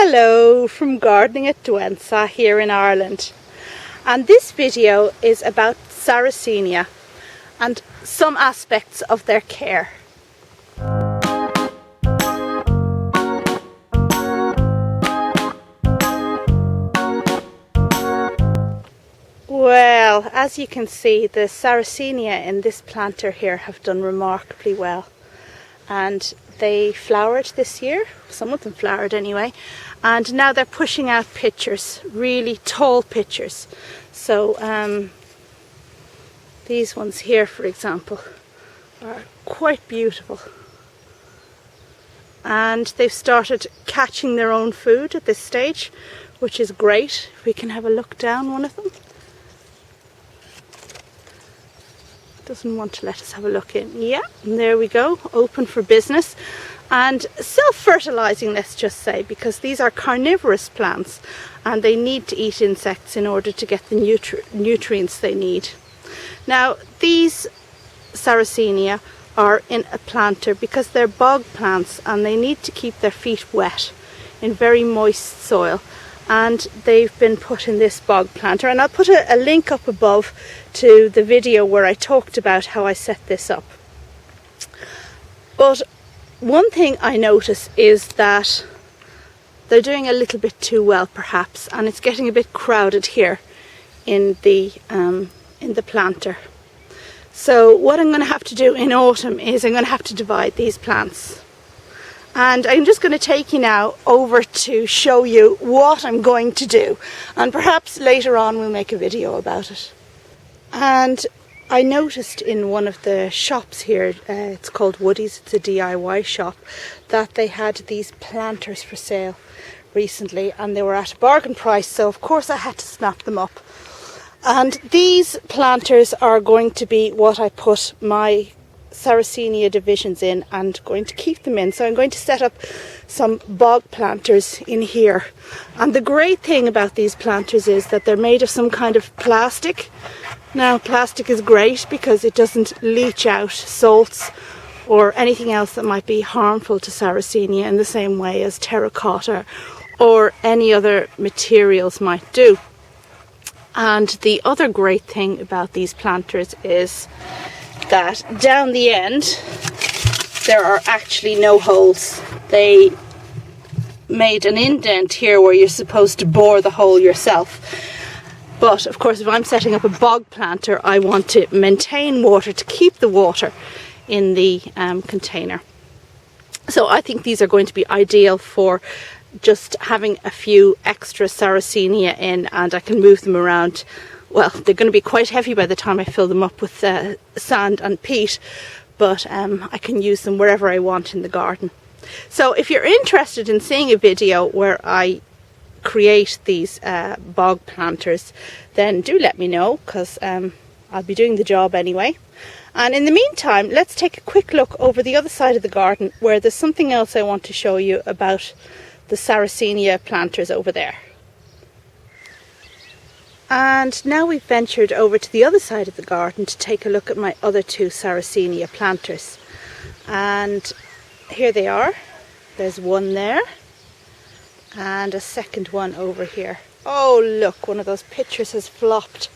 Hello from Gardening at Douentza here in Ireland, and this video is about Sarracenia and some aspects of their care. Well, as you can see, the Sarracenia in this planter here have done remarkably well, and they flowered this year. Some of them flowered anyway, and now they're pushing out pitchers, really tall pitchers. So these ones here, for example, are quite beautiful, and they've started catching their own food at this stage, which is great. We can have a look down one of them. Doesn't want to let us have a look in. Yeah, and there we go, open for business and self-fertilizing, let's just say, because these are carnivorous plants and they need to eat insects in order to get the nutrients they need. Now these Sarracenia are in a planter because they're bog plants and they need to keep their feet wet in very moist soil, and they've been put in this bog planter, and I'll put a link up above to the video where I talked about how I set this up. But one thing I notice is that they're doing a little bit too well perhaps, and it's getting a bit crowded here in the planter. So what I'm going to have to do in autumn is I'm going to have to divide these plants. And I'm just going to take you now over to show you what I'm going to do, and perhaps later on we'll make a video about it. And I noticed in one of the shops here, it's called Woody's, it's a DIY shop, that they had these planters for sale recently and they were at a bargain price, so of course I had to snap them up. And these planters are going to be what I put my Sarracenia divisions in and going to keep them in. So I'm going to set up some bog planters in here, and the great thing about these planters is that they're made of some kind of plastic. Now plastic is great because it doesn't leach out salts or anything else that might be harmful to Sarracenia in the same way as terracotta or any other materials might do. And the other great thing about these planters is that down the end there are actually no holes. They made an indent here where you're supposed to bore the hole yourself. But of course, if I'm setting up a bog planter, I want to maintain water, to keep the water in the container. So I think these are going to be ideal for just having a few extra Sarracenia in, and I can move them around. Well, they're going to be quite heavy by the time I fill them up with sand and peat, but I can use them wherever I want in the garden. So if you're interested in seeing a video where I create these bog planters, then do let me know, because I'll be doing the job anyway. And in the meantime, let's take a quick look over the other side of the garden where there's something else I want to show you about the Sarracenia planters over there. And now we've ventured over to the other side of the garden to take a look at my other two Sarracenia planters. And here they are. There's one there and a second one over here. Oh look, one of those pictures has flopped.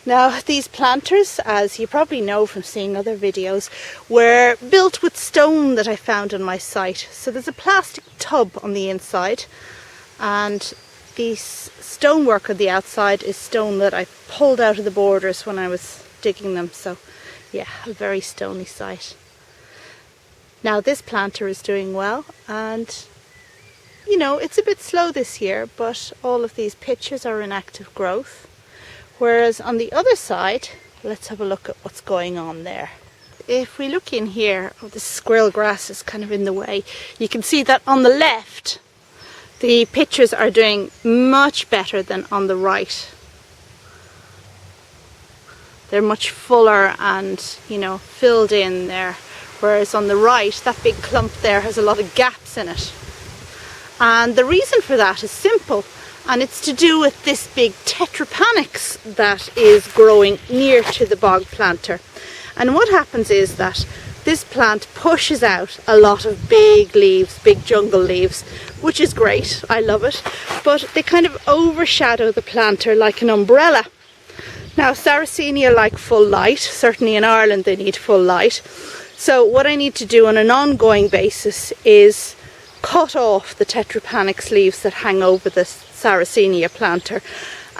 Now these planters, as you probably know from seeing other videos, were built with stone that I found on my site. So there's a plastic tub on the inside, and the stonework on the outside is stone that I pulled out of the borders when I was digging them. So yeah, a very stony site. Now this planter is doing well, and you know, it's a bit slow this year, but all of these pitchers are in active growth. Whereas on the other side, let's have a look at what's going on there. If we look in here, oh, the squirrel grass is kind of in the way. You can see that on the left, the pitchers are doing much better than on the right. They're much fuller and, you know, filled in there. Whereas on the right, that big clump there has a lot of gaps in it. And the reason for that is simple, and it's to do with this big tetrapanax that is growing near to the bog planter. And what happens is that this plant pushes out a lot of big leaves, big jungle leaves, which is great. I love it. But they kind of overshadow the planter like an umbrella. Now, Sarracenia like full light. Certainly in Ireland they need full light. So what I need to do on an ongoing basis is cut off the tetrapanix leaves that hang over the Sarracenia planter.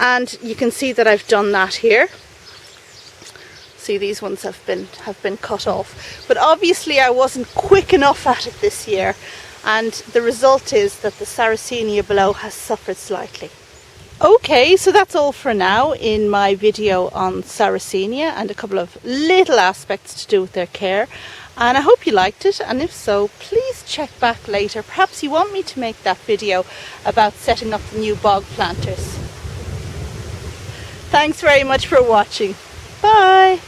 And you can see that I've done that here. See, these ones have been cut off. But obviously I wasn't quick enough at it this year, and the result is that the Sarracenia below has suffered slightly. Okay, so that's all for now in my video on Sarracenia and a couple of little aspects to do with their care. And I hope you liked it, and if so, please check back later. Perhaps you want me to make that video about setting up the new bog planters. Thanks very much for watching. Bye!